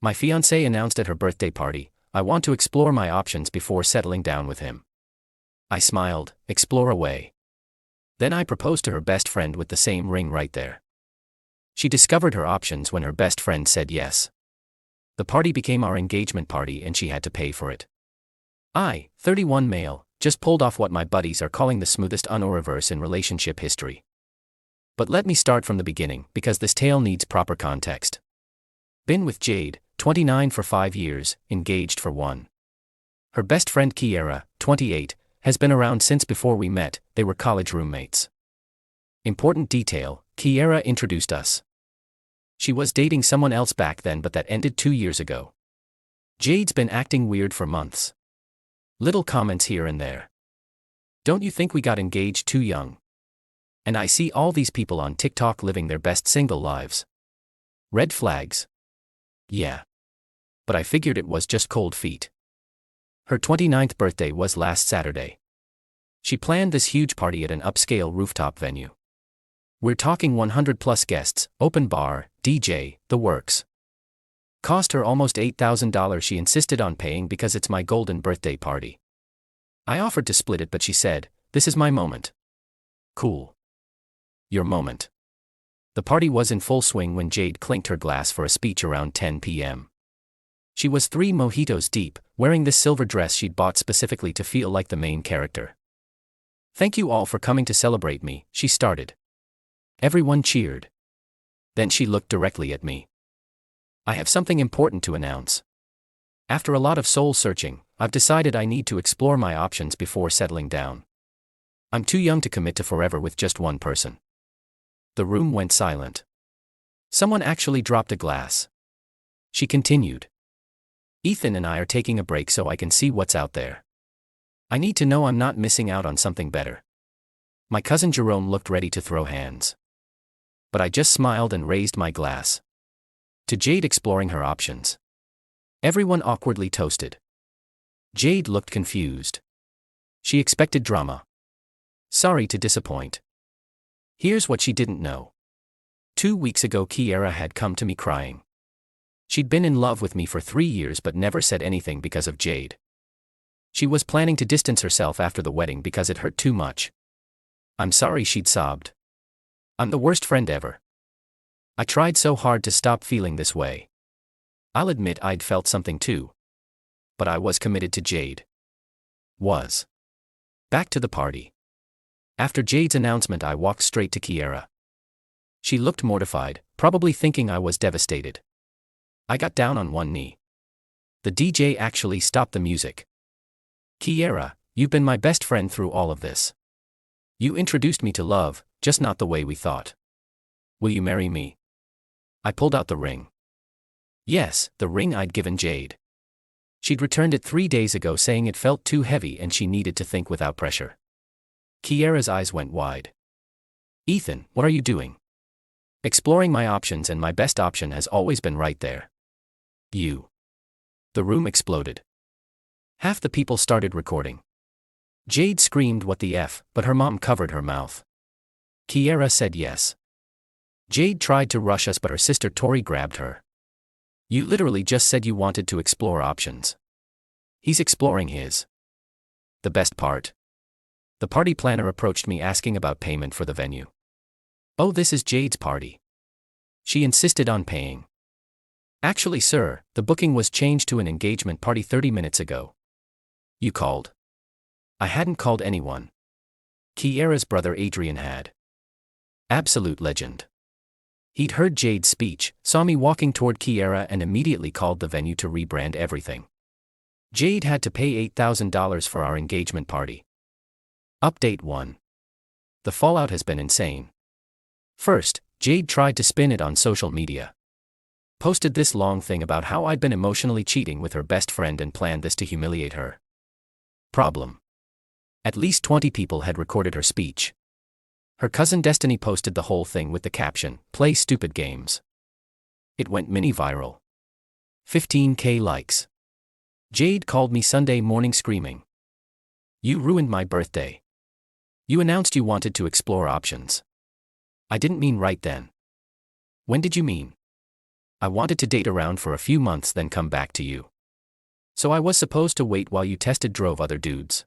My fiancée announced at her birthday party, "I want to explore my options before settling down with him." I smiled, "Explore away." Then I proposed to her best friend with the same ring right there. She discovered her options when her best friend said yes. The party became our engagement party and she had to pay for it. I, 31 male, just pulled off what my buddies are calling the smoothest reverse in relationship history. But let me start from the beginning, because this tale needs proper context. Been with Jade, 29 for 5 years, engaged for 1. Her best friend Kiera, 28, has been around since before we met. They were college roommates. Important detail, Kiera introduced us. She was dating someone else back then, but that ended 2 years ago. Jade's been acting weird for months. Little comments here and there. "Don't you think we got engaged too young? And I see all these people on TikTok living their best single lives. Red flags." Yeah. But I figured it was just cold feet. Her 29th birthday was last Saturday. She planned this huge party at an upscale rooftop venue. We're talking 100 plus guests, open bar, DJ, the works. Cost her almost $8,000. She insisted on paying because it's my golden birthday party. I offered to split it, but she said, "This is my moment." Cool. Your moment. The party was in full swing when Jade clinked her glass for a speech around 10 p.m. She was 3 mojitos deep, wearing this silver dress she'd bought specifically to feel like the main character. "Thank you all for coming to celebrate me," she started. Everyone cheered. Then she looked directly at me. "I have something important to announce. After a lot of soul searching, I've decided I need to explore my options before settling down. I'm too young to commit to forever with just one person." The room went silent. Someone actually dropped a glass. She continued. "Ethan and I are taking a break so I can see what's out there. I need to know I'm not missing out on something better." My cousin Jerome looked ready to throw hands. But I just smiled and raised my glass. To Jade exploring her options. Everyone awkwardly toasted. Jade looked confused. She expected drama. Sorry to disappoint. Here's what she didn't know. 2 weeks ago Kiera had come to me crying. She'd been in love with me for 3 years but never said anything because of Jade. She was planning to distance herself after the wedding because it hurt too much. "I'm sorry," she'd sobbed. "I'm the worst friend ever. I tried so hard to stop feeling this way. I'll admit I'd felt something too. But I was committed to Jade." Was. Back to the party. After Jade's announcement I walked straight to Kiera. She looked mortified, probably thinking I was devastated. I got down on one knee. The DJ actually stopped the music. "Kiera, you've been my best friend through all of this. You introduced me to love, just not the way we thought. Will you marry me?" I pulled out the ring. Yes, the ring I'd given Jade. She'd returned it 3 days ago saying it felt too heavy and she needed to think without pressure. Kiera's eyes went wide. "Ethan, what are you doing?" "Exploring my options, and my best option has always been right there. You." The room exploded. Half the people started recording. Jade screamed "what the F," but her mom covered her mouth. Kiera said yes. Jade tried to rush us but her sister Tori grabbed her. "You literally just said you wanted to explore options. He's exploring his." The best part. The party planner approached me asking about payment for the venue. "Oh, this is Jade's party." She insisted on paying. "Actually, sir, the booking was changed to an engagement party 30 minutes ago." "You called?" "I hadn't called anyone. Kiera's brother Adrian had." Absolute legend. He'd heard Jade's speech, saw me walking toward Kiera and immediately called the venue to rebrand everything. Jade had to pay $8,000 for our engagement party. Update 1. The fallout has been insane. First, Jade tried to spin it on social media. Posted this long thing about how I'd been emotionally cheating with her best friend and planned this to humiliate her. Problem. At least 20 people had recorded her speech. Her cousin Destiny posted the whole thing with the caption, "Play stupid games." It went mini viral. 15K likes. Jade called me Sunday morning screaming. "You ruined my birthday. You announced you wanted to explore options. I didn't mean right then." "When did you mean?" I wanted to date around for a few months then come back to you. So I was supposed to wait while you tested drove other dudes.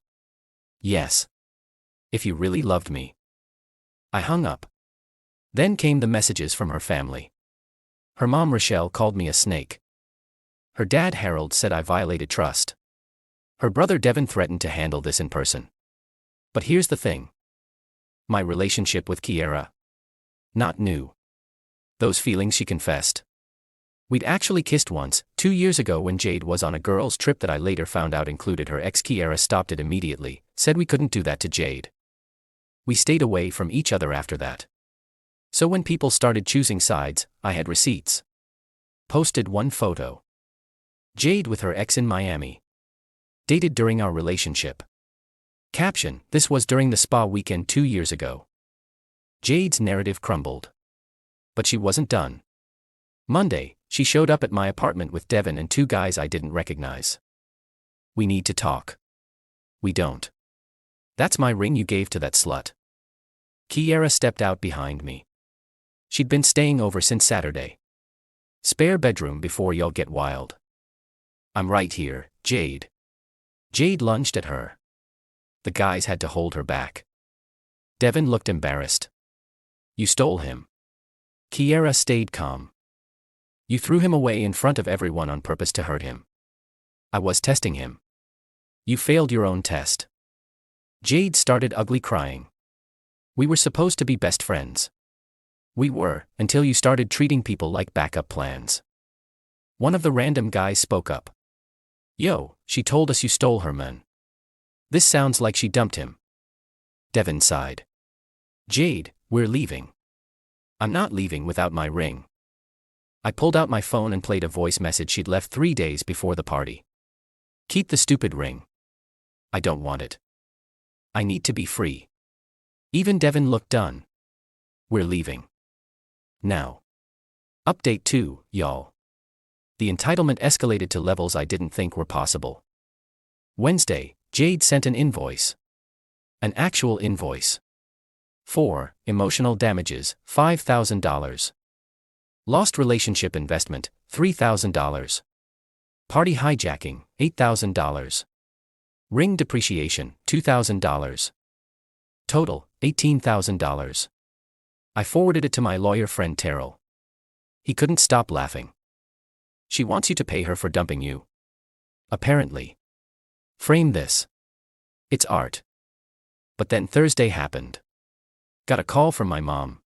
Yes. If you really loved me. I hung up. Then came the messages from her family. Her mom Rochelle called me a snake. Her dad Harold said I violated trust. Her brother Devin threatened to handle this in person. But here's the thing. My relationship with Kiera. Not new. Those feelings she confessed. We'd actually kissed once, 2 years ago when Jade was on a girls' trip that I later found out included her ex. Kiera stopped it immediately, said we couldn't do that to Jade. We stayed away from each other after that. So when people started choosing sides, I had receipts. Posted one photo. Jade with her ex in Miami. Dated during our relationship. Caption, this was during the spa weekend 2 years ago. Jade's narrative crumbled. But she wasn't done. Monday, she showed up at my apartment with Devin and 2 guys I didn't recognize. We need to talk. We don't. That's my ring you gave to that slut. Kiera stepped out behind me. She'd been staying over since Saturday. Spare bedroom before y'all get wild. I'm right here, Jade. Jade lunged at her. The guys had to hold her back. Devin looked embarrassed. You stole him. Kiera stayed calm. You threw him away in front of everyone on purpose to hurt him. I was testing him. You failed your own test. Jade started ugly crying. We were supposed to be best friends. We were, until you started treating people like backup plans. One of the random guys spoke up. Yo, she told us you stole her man. This sounds like she dumped him. Devin sighed. Jade, we're leaving. I'm not leaving without my ring. I pulled out my phone and played a voice message she'd left 3 days before the party. Keep the stupid ring. I don't want it. I need to be free. Even Devin looked done. We're leaving. Now. Update 2, y'all. The entitlement escalated to levels I didn't think were possible. Wednesday, Jade sent an invoice. An actual invoice. For emotional damages, $5,000. Lost relationship investment, $3,000. Party hijacking, $8,000. Ring depreciation, $2,000. Total, $18,000. I forwarded it to my lawyer friend Terrell. He couldn't stop laughing. She wants you to pay her for dumping you. Apparently. Frame this. It's art. But then Thursday happened. Got a call from my mom.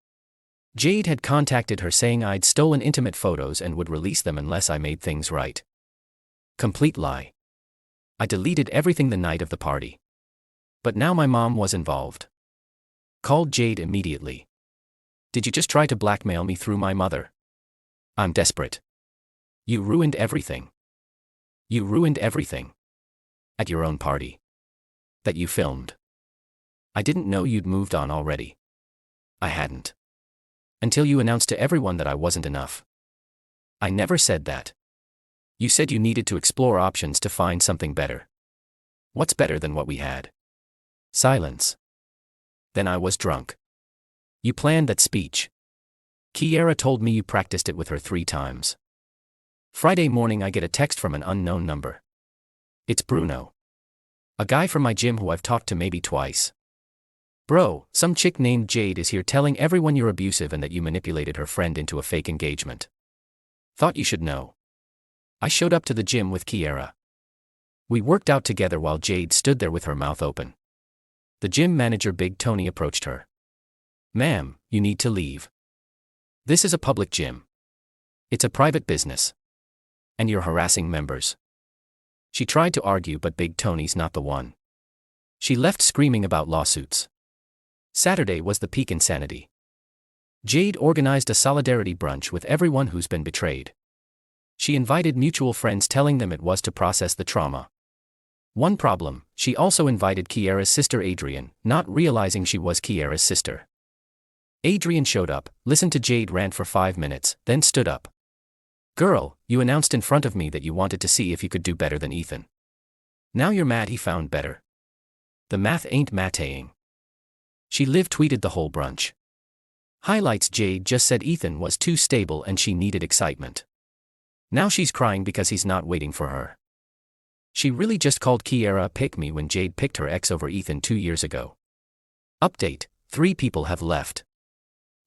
Jade had contacted her saying I'd stolen intimate photos and would release them unless I made things right. Complete lie. I deleted everything the night of the party. But now my mom was involved. Called Jade immediately. Did you just try to blackmail me through my mother? I'm desperate. You ruined everything. You ruined everything. At your own party. That you filmed. I didn't know you'd moved on already. I hadn't. Until you announced to everyone that I wasn't enough. I never said that. You said you needed to explore options to find something better. What's better than what we had? Silence. Then I was drunk. You planned that speech. Kiera told me you practiced it with her 3 times. Friday morning I get a text from an unknown number. It's Bruno. A guy from my gym who I've talked to maybe twice. Bro, some chick named Jade is here telling everyone you're abusive and that you manipulated her friend into a fake engagement. Thought you should know. I showed up to the gym with Kiera. We worked out together while Jade stood there with her mouth open. The gym manager Big Tony approached her. Ma'am, you need to leave. This is a public gym. It's a private business. And you're harassing members. She tried to argue but Big Tony's not the one. She left screaming about lawsuits. Saturday was the peak insanity. Jade organized a solidarity brunch with everyone who's been betrayed. She invited mutual friends telling them it was to process the trauma. One problem, she also invited Kiera's sister Adrian, not realizing she was Kiera's sister. Adrian showed up, listened to Jade rant for 5 minutes, then stood up. Girl, you announced in front of me that you wanted to see if you could do better than Ethan. Now you're mad he found better. The math ain't mathing. She live tweeted the whole brunch. Highlights Jade just said Ethan was too stable and she needed excitement. Now she's crying because he's not waiting for her. She really just called Kiera a pick-me when Jade picked her ex over Ethan 2 years ago. Update: 3 people have left.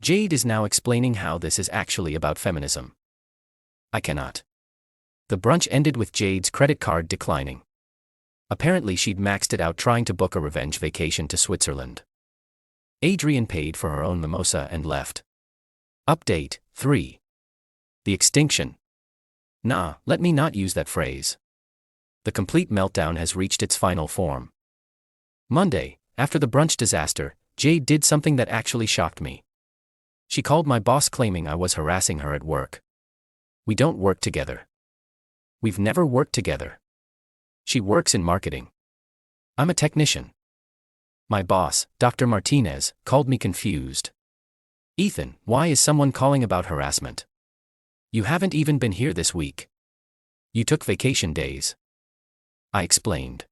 Jade is now explaining how this is actually about feminism. I cannot. The brunch ended with Jade's credit card declining. Apparently she'd maxed it out trying to book a revenge vacation to Switzerland. Adrian paid for her own mimosa and left. Update: 3. The extinction. Nah, let me not use that phrase. The complete meltdown has reached its final form. Monday, after the brunch disaster, Jade did something that actually shocked me. She called my boss claiming I was harassing her at work. We don't work together. We've never worked together. She works in marketing. I'm a technician. My boss, Dr. Martinez, called me confused. Ethan, why is someone calling about harassment? You haven't even been here this week. You took vacation days. I explained.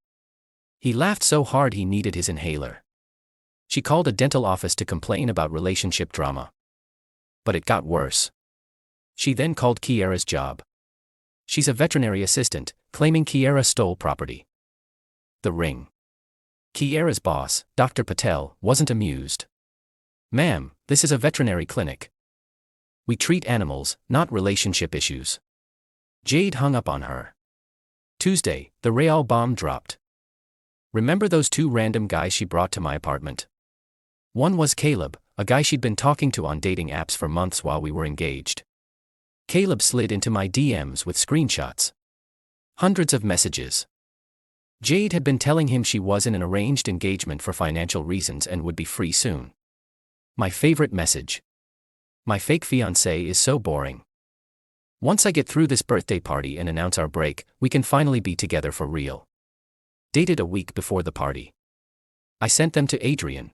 He laughed so hard he needed his inhaler. She called a dental office to complain about relationship drama. But it got worse. She then called Kiera's job. She's a veterinary assistant, claiming Kiera stole property. The ring. Kiera's boss, Dr. Patel, wasn't amused. Ma'am, this is a veterinary clinic. We treat animals, not relationship issues. Jade hung up on her. Tuesday, the Real bomb dropped. Remember those 2 random guys she brought to my apartment? One was Caleb, a guy she'd been talking to on dating apps for months while we were engaged. Caleb slid into my DMs with screenshots. Hundreds of messages. Jade had been telling him she was in an arranged engagement for financial reasons and would be free soon. My favorite message. My fake fiancé is so boring. Once I get through this birthday party and announce our break, we can finally be together for real. Dated a week before the party. I sent them to Adrian.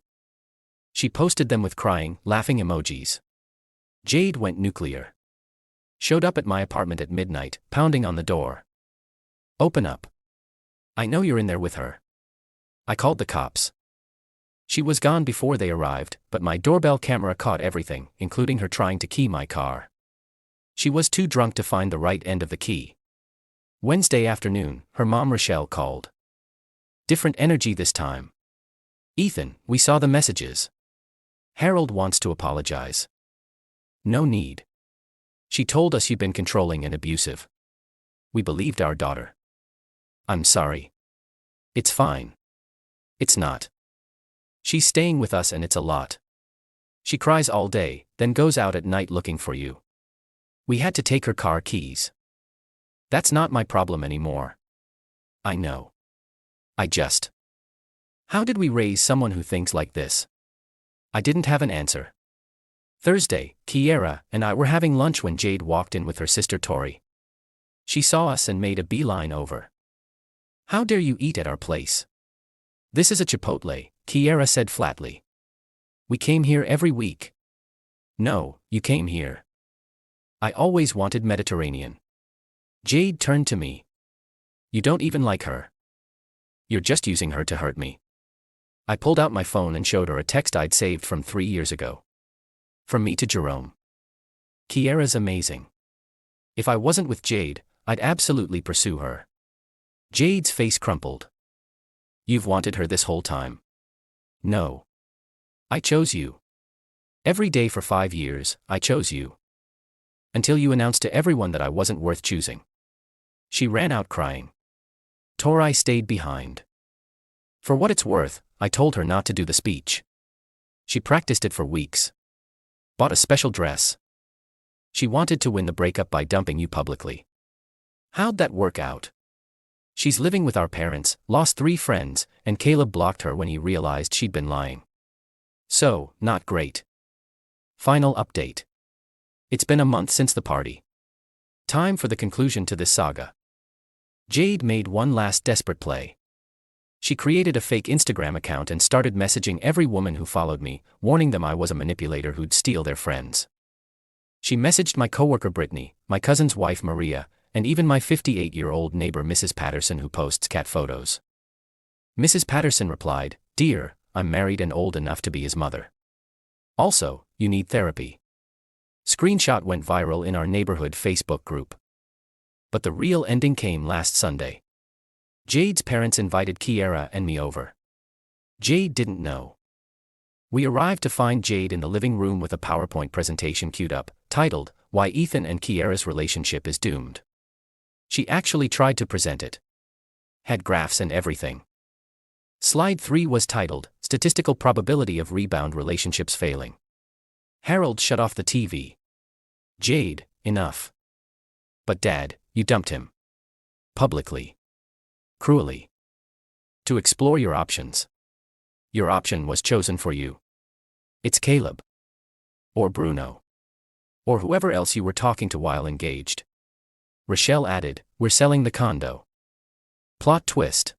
She posted them with crying, laughing emojis. Jade went nuclear. Showed up at my apartment at midnight, pounding on the door. Open up. I know you're in there with her. I called the cops. She was gone before they arrived, but my doorbell camera caught everything, including her trying to key my car. She was too drunk to find the right end of the key. Wednesday afternoon, her mom Rochelle called. Different energy this time. Ethan, we saw the messages. Harold wants to apologize. No need. She told us you'd been controlling and abusive. We believed our daughter. I'm sorry. It's fine. It's not. She's staying with us and it's a lot. She cries all day, then goes out at night looking for you. We had to take her car keys. That's not my problem anymore. I know. How did we raise someone who thinks like this? I didn't have an answer. Thursday, Kiera and I were having lunch when Jade walked in with her sister Tori. She saw us and made a beeline over. How dare you eat at our place? This is a Chipotle, Kiera said flatly. We came here every week. No, you came here. I always wanted Mediterranean. Jade turned to me. You don't even like her. You're just using her to hurt me. I pulled out my phone and showed her a text I'd saved from 3 years ago. From me to Jerome. Kiera's amazing. If I wasn't with Jade, I'd absolutely pursue her. Jade's face crumpled. You've wanted her this whole time. No. I chose you. Every day for 5 years, I chose you. Until you announced to everyone that I wasn't worth choosing. She ran out crying. Tori stayed behind. For what it's worth, I told her not to do the speech. She practiced it for weeks. Bought a special dress. She wanted to win the breakup by dumping you publicly. How'd that work out? She's living with our parents, lost 3 friends, and Caleb blocked her when he realized she'd been lying. So, not great. Final update. It's been a month since the party. Time for the conclusion to this saga. Jade made one last desperate play. She created a fake Instagram account and started messaging every woman who followed me, warning them I was a manipulator who'd steal their friends. She messaged my coworker Brittany, my cousin's wife Maria, and even my 58-year-old neighbor Mrs. Patterson who posts cat photos. Mrs. Patterson replied, "Dear, I'm married and old enough to be his mother. Also, you need therapy." Screenshot went viral in our neighborhood Facebook group. But the real ending came last Sunday. Jade's parents invited Kiera and me over. Jade didn't know. We arrived to find Jade in the living room with a PowerPoint presentation queued up, titled, "Why Ethan and Kiera's Relationship is Doomed." She actually tried to present it. Had graphs and everything. Slide 3 was titled, "Statistical Probability of Rebound Relationships Failing." Harold shut off the TV. Jade, enough. But Dad, you dumped him. Publicly. Cruelly. To explore your options. Your option was chosen for you. It's Caleb. Or Bruno. Or whoever else you were talking to while engaged. Rochelle added, "We're selling the condo." Plot twist.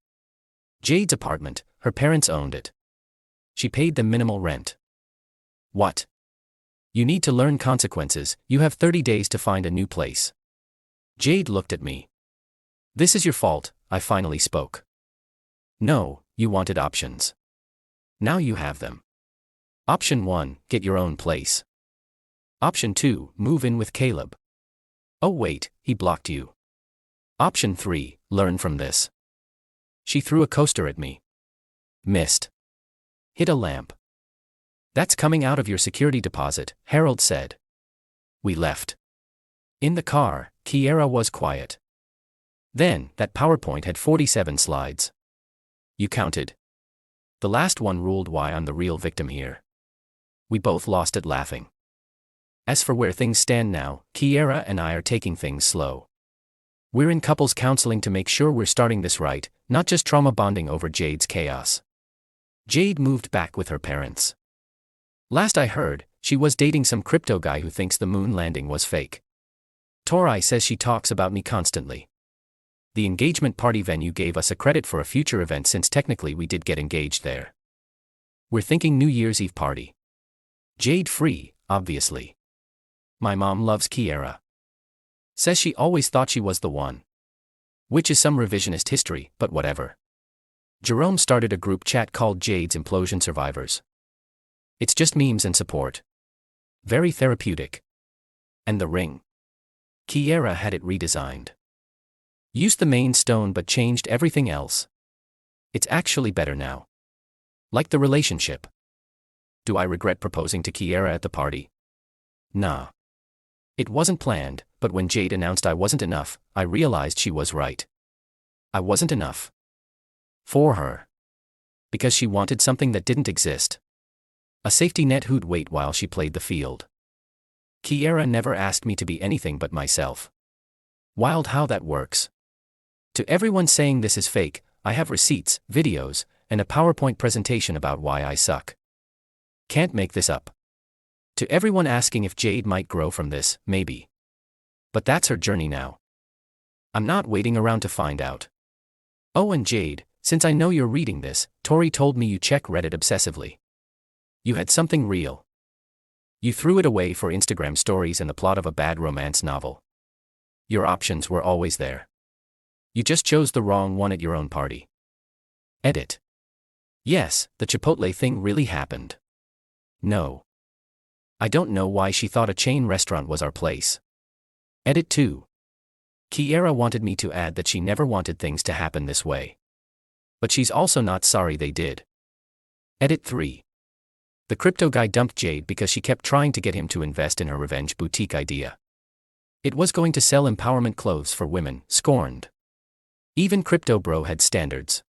Jade's apartment, her parents owned it. She paid them minimal rent. What? You need to learn consequences, you have 30 days to find a new place. Jade looked at me. This is your fault, I finally spoke. No, you wanted options. Now you have them. Option 1, get your own place. Option 2, move in with Caleb. Oh wait, he blocked you. Option 3, learn from this. She threw a coaster at me. Missed. Hit a lamp. That's coming out of your security deposit, Harold said. We left. In the car, Kiera was quiet. Then, that PowerPoint had 47 slides. You counted. The last one ruled why I'm the real victim here. We both lost it laughing. As for where things stand now, Kiera and I are taking things slow. We're in couples counseling to make sure we're starting this right, not just trauma bonding over Jade's chaos. Jade moved back with her parents. Last I heard, she was dating some crypto guy who thinks the moon landing was fake. Tori says she talks about me constantly. The engagement party venue gave us a credit for a future event since technically we did get engaged there. We're thinking New Year's Eve party. Jade free, obviously. My mom loves Kiera. Says she always thought she was the one. Which is some revisionist history, but whatever. Jerome started a group chat called Jade's Implosion Survivors. It's just memes and support. Very therapeutic. And the ring. Kiera had it redesigned. Used the main stone but changed everything else. It's actually better now. Like the relationship. Do I regret proposing to Kiera at the party? Nah. It wasn't planned, but when Jade announced I wasn't enough, I realized she was right. I wasn't enough. For her. Because she wanted something that didn't exist. A safety net who'd wait while she played the field. Kiera never asked me to be anything but myself. Wild how that works. To everyone saying this is fake, I have receipts, videos, and a PowerPoint presentation about why I suck. Can't make this up. To everyone asking if Jade might grow from this, maybe. But that's her journey now. I'm not waiting around to find out. Oh, and Jade, since I know you're reading this, Tori told me you check Reddit obsessively. You had something real. You threw it away for Instagram stories and the plot of a bad romance novel. Your options were always there. You just chose the wrong one at your own party. Edit. Yes, the Chipotle thing really happened. No. I don't know why she thought a chain restaurant was our place. Edit 2. Kiera wanted me to add that she never wanted things to happen this way. But she's also not sorry they did. Edit 3. The crypto guy dumped Jade because she kept trying to get him to invest in her revenge boutique idea. It was going to sell empowerment clothes for women, scorned. Even Crypto Bro had standards.